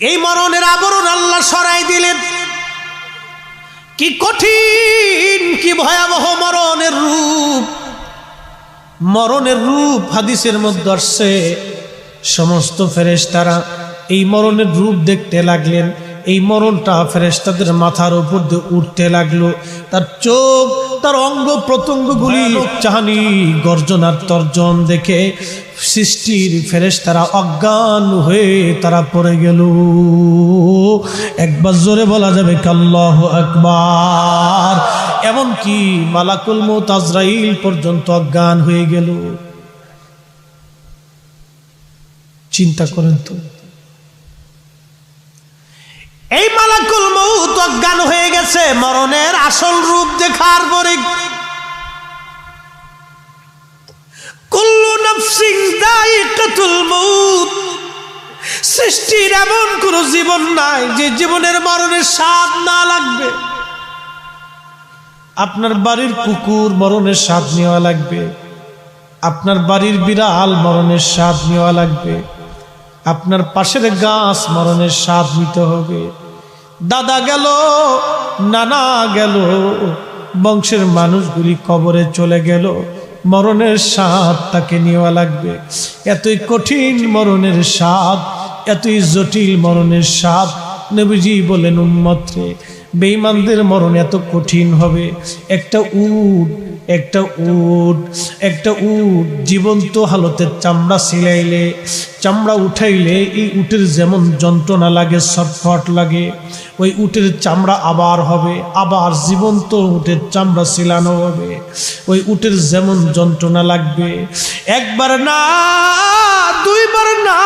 এই মরণের আবরণ আল্লাহ সরাই দিলেন। কি কঠিন, কি ভয়াবহ মরণের রূপ! মরণের রূপ হাদিসের মধ্যে আসছে, সমস্ত ফেরেশতারা এই মরণের রূপ দেখতে লাগলেন। এই মরণটা ফেরেশতাদের মাথার উপর দিয়ে উঠতে লাগলো। তার চোখ, তার অঙ্গ প্রত্যঙ্গগুলি চাহানি গর্জনার তর্জন দেখে সৃষ্টির ফেরেশতারা অজ্ঞান হয়ে তারা পড়ে গেল। একবার জোরে বলা যাবে আল্লাহু আকবার। এমনকি মালাকুল মউত আজরাইল পর্যন্ত অজ্ঞান হয়ে গেল। চিন্তা করেন তো, এই মালাকুল মউত অজ্ঞান হয়ে গেছে মরণের আসল রূপ দেখার পরে। কুল্লু নাফসিন যায়িকাতুল মউত। সৃষ্টির এমন কোন জীবন নাই যে জীবনের মরণের স্বাদ না লাগবে। আপনার বাড়ির কুকুর মরণের স্বাদ নেওয়া লাগবে, আপনার বাড়ির বিড়াল মরণের স্বাদ নেওয়া লাগবে, আপনার পাশের গাছ মরণের স্বাদ নিতে হবে। দাদা গেল, নানা গেল, বংশের মানুষগুলি কবরে চলে গেল, মরণের স্বাদ তাকে নেওয়া লাগবে। এতই কঠিন মরণের স্বাদ, এতই জটিল মরণের স্বাদ। নবীজি বলেন, উম্মত রে, বেঈমানদের মরণ এত কঠিন হবে। একটা উট জীবন্ত হালতে চামড়া ছিলাইলে, চামড়া উঠাইলে এই উটের যেমন যন্ত্রণা লাগে, ছটফট লাগে, ওই উটের চামড়া আবার হবে, আবার জীবন্ত উটের চামড়া ছিলানো হবে। ওই উটের যেমন যন্ত্রণা লাগবে, একবার না, দুইবার না,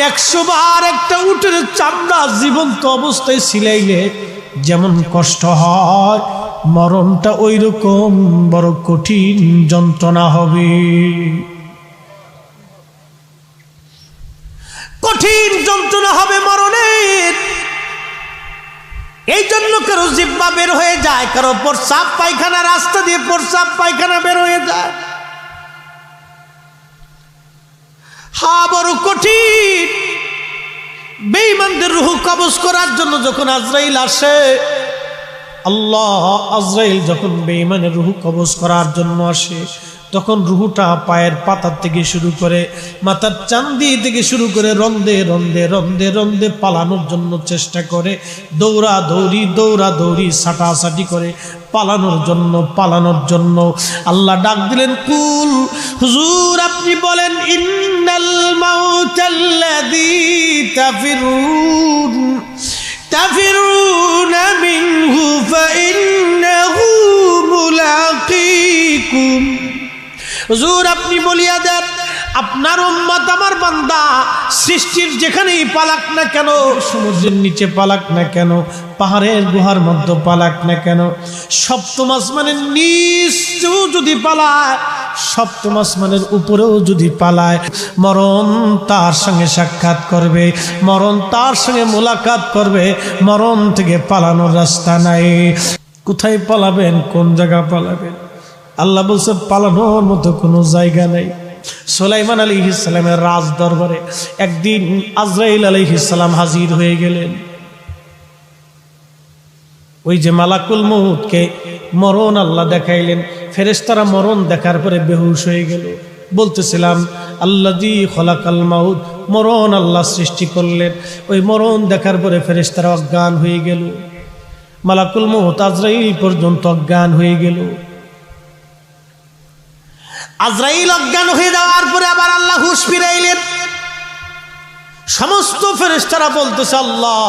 100 বার একটা উটের চামড়া জীবন্ত অবস্থায় ছিলাইলে যেমন কষ্ট হয়, মরণটা ওই রকম বড় কঠিন যন্ত্রণা হবে। কঠিন যন্ত্রণা হবে মরণের। এই জন্য কারো জিহ্বা বের হয়ে যায়, কারো প্রস্রাব পায়খানা, রাস্তা দিয়ে প্রস্রাব পায়খানা বের হয়ে যায়। বড় কঠিন। বেঈমানদের রূহ কবজ করার জন্য যখন আজরাইল আসে, আজরাইল যখন বেঈমানের রূহ কবজ করার জন্য আসে, তখন রূহটা পায়ের পাতা থেকে শুরু করে মাথার চান্দি থেকে শুরু করে রন্দে রন্দে রন্দে রন্দে পালানোর জন্য চেষ্টা করে, দৌড়াদৌড়ি সাটাসাটি করে পালানোর জন্য আল্লাহ ডাক দিলেন, কুল, হুজুর আপনি বলেন, ইন্নাল মাউতাল্লাযী তাফিরুনা মিনহু ফাইন্নাহু মুলাকীকুম। হুজুর আপনি বলিয়া দেন, আপনার উম্মত, আমার বান্দা, সৃষ্টির যেখানেই পালাক না কেন, সমুদ্রের নিচে পালাক না কেন, পাহাড়ের গুহার মধ্যে পালাক না কেন, সপ্তম আসমানের নিচেও যদি পালায়, সপ্তম আসমানের উপরেও যদি পালায়, মরণ তার সঙ্গে সাক্ষাৎ করবে, মরণ তার সঙ্গে মোলাকাত করবে। মরণ থেকে পালানোর রাস্তা নাই। কোথায় পালাবেন? কোন জায়গা পালাবেন? আল্লাহ বলছে, পালানোর মতো কোনো জায়গা নেই। সুলাইমান আলাইহিস সালামের রাজ দরবারে একদিন আজরাইল আলাইহিস সালাম হাজির হয়ে গেলেন। ওই যে মালাকুল মউতকে মরণ আল্লাহ দেখাইলেন, ফেরেশতারা মরণ দেখার পরে বেহুশ হয়ে গেল। বলতেছিলাম, আল্লাযী খলাকাল মাউত, মরণ আল্লাহ সৃষ্টি করলেন। ওই মরণ দেখার পরে ফেরেশতারা অজ্ঞান হয়ে গেল। মালাকুল মউত আজরাইল পর্যন্ত অজ্ঞান হয়ে গেল। আজরাইল অজ্ঞান হয়ে যাওয়ার পরে আবার আল্লাহ হুঁশ ফিরাইলেন। সমস্ত ফেরেশতারা বলতেছে, আল্লাহ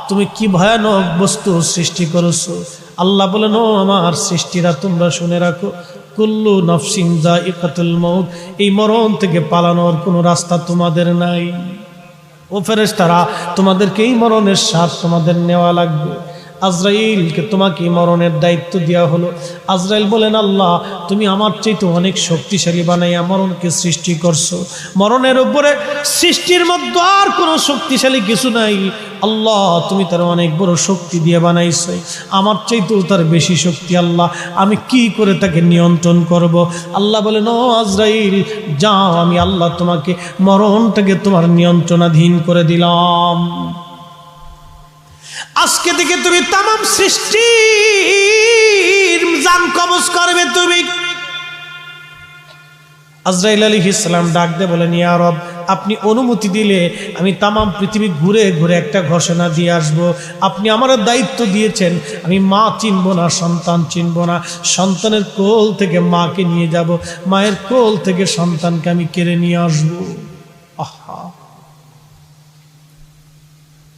তুমি কি ভয়ানক বস্তু সৃষ্টি করেছো। আল্লাহ বলেন, ও আমার সৃষ্টিরা, তোমরা শুনে রাখো, কুল্লু নাফসিন যায়িকাতুল মউত, এই মরণ থেকে পালানোর কোনো রাস্তা তোমাদের নাই। ও ফেরেশতারা, তোমাদেরকে এই মরণের স্বাদ তোমাদের নেওয়া লাগবে। আজরাইলকে তোমাকে মরণের দায়িত্ব দেওয়া হলো। আজরাইল বলেন, আল্লাহ তুমি আমার চাইতে অনেক শক্তিশালী বানাইয়া মরণকে সৃষ্টি করছো, মরণের উপরে সৃষ্টির মধ্যে আর কোনো শক্তিশালী কিছু নাই। আল্লাহ তুমি তার অনেক বড় শক্তি দিয়ে বানাইছো, আমার চাইতেও তার বেশি শক্তি। আল্লাহ আমি কি করে তাকে নিয়ন্ত্রণ করব? আল্লাহ বলেন, ও আজরাইল যাও, আমি আল্লাহ তোমাকে মরণটাকে তোমার নিয়ন্ত্রণাধীন করে দিলাম। আজকে থেকে তুমি তামাম সৃষ্টির জান কবজ করবে তুমি। আজরাইল আলাইহিস সালাম ডাক দিয়ে বলেন, ইয়া রব আপনি অনুমতি দিলে আমি তামাম পৃথিবী ঘুরে ঘুরে একটা ঘোষণা দিয়ে আসব। আপনি আমার দায়িত্ব দিয়েছেন, আমি মা চিনব না, সন্তান চিনব না, সন্তানের কোল থেকে মাকে নিয়ে যাব, মায়ের কোল থেকে সন্তানকে আমি কেড়ে নিয়ে আসবো। আহা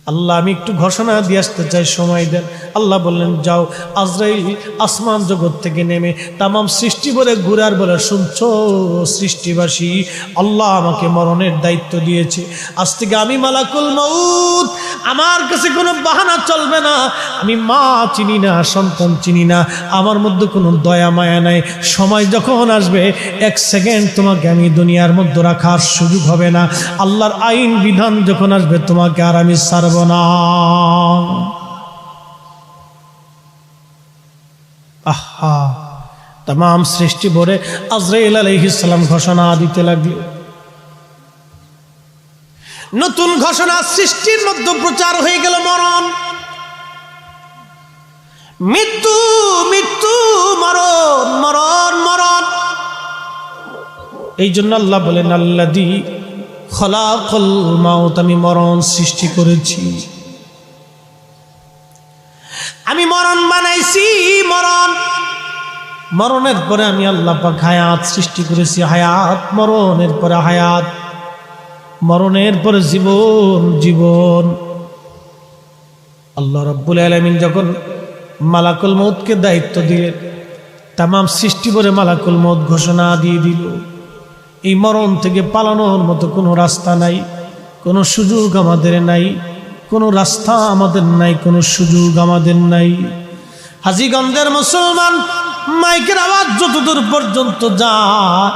আল্লাহ আমি একটু ঘোষণা দিয়ে আসতে চাই, সময় দেন। আল্লাহ বললেন, যাও। আজরাইল আসমান জগৎ থেকে নেমে তামাম সৃষ্টি বলে ঘুরার বলে, শুনছো সৃষ্টিবাসী, আল্লাহ আমাকে মরণের দায়িত্ব দিয়েছে। আজ থেকে আমি মালাকুল মউত, আমার কাছে কোনো বাহানা চলবে না। আমি মা চিনি না, সন্তান চিনি না, আমার মধ্যে কোনো দয়া মায়া নাই। সময় যখন আসবে এক সেকেন্ড তোমাকে আমি দুনিয়ার মধ্যে রাখার সুযোগ হবে না। আল্লাহর আইন বিধান যখন আসবে তোমাকে আর আমি ছাড়ব না। আহা তামাম সৃষ্টি ভরে আজরাইল আলাইহিস সালাম ঘোষণা দিতে লাগলো। নতুন ঘোষণা সৃষ্টির মধ্যে প্রচার হয়ে গেল, মরণ, মৃত্যু, মৃত্যু, মরণ, মরণ, মরণ। এই জন্য আল্লাহ বলেন, আল্লাযী খলাকাল মাউত, আমি মরণ সৃষ্টি করেছি, আমি মরণ বানাইছি। মরণ, মরণের পরে আমি আল্লাহ পাক হায়াত সৃষ্টি করেছি, হায়াত, মরণের পরে হায়াত, মরণের পরে জীবন, জীবন। আল্লাহ রাব্বুল আলামিন যখন মালাকুল মউতকে দায়িত্ব দিলেন, তামাম সৃষ্টি করে মালাকুল মউত ঘোষণা দিয়ে দিল, এই মরণ থেকে পালানোর মতো কোনো রাস্তা নাই, কোনো সুযোগ আমাদের নাই, কোনো রাস্তা আমাদের নাই, কোনো সুযোগ আমাদের নাই। হাজীগঞ্জের মুসলমান, মাইকের আওয়াজ যতদূর পর্যন্ত যায়,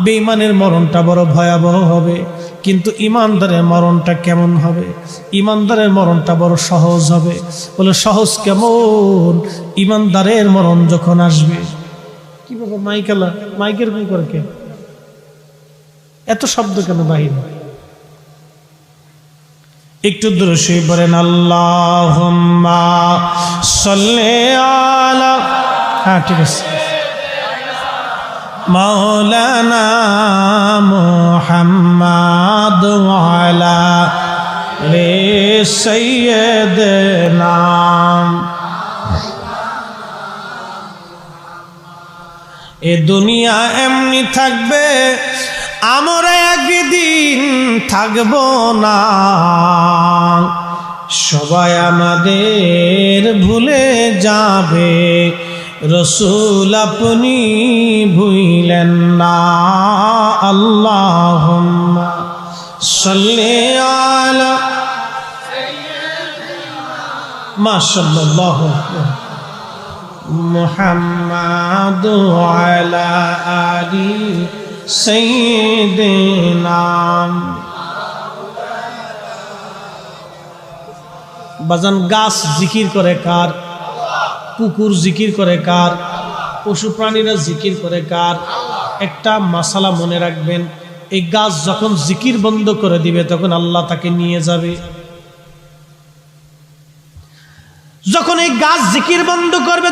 বেঈমানের মরণটা বড় ভয়াবহ হবে, কিন্তু ইমানদারের মরণটা কেমন হবে? ইমানদারের মরণটা বড় সহজ হবে। বলে সহজ কেমন? ইমানদারের মরণ যখন আসবে। কি বাবা মাইকেলা, মাইকের কি করে, কে এত শব্দ কেন বাহিনী? একটু দূরে বলেন, আল্লাহুম্মা সাল্লি আলা, হ্যাঁ ঠিক আছে, মাওলানা মুহাম্মাদ ওয়া আলা আলি সাইয়্যিদিনা। এ দুনিয়া এমনি থাকবে, আমরা একদিন থাকব না, সবাই আমাদের ভুলে যাবে, রসূল আপনি ভুইলেন না। আল্লাহুম্মা সাল্লি আলা মাশাআল্লাহ মুহাম্মাদ ওয়া আলা আলি সাইয়্যিদিনা। বাজান, গাছ জিকির করে কার? কুকুর জিকির করে কার? পশু প্রাণীরা জিকির করে কার? একটা মাসালা মনে রাখবেন, এই গাছ যখন জিকির বন্ধ করে দিবে তখন আল্লাহ তাকে নিয়ে যাবে। যখন এই গাছ জিকির বন্ধ করবে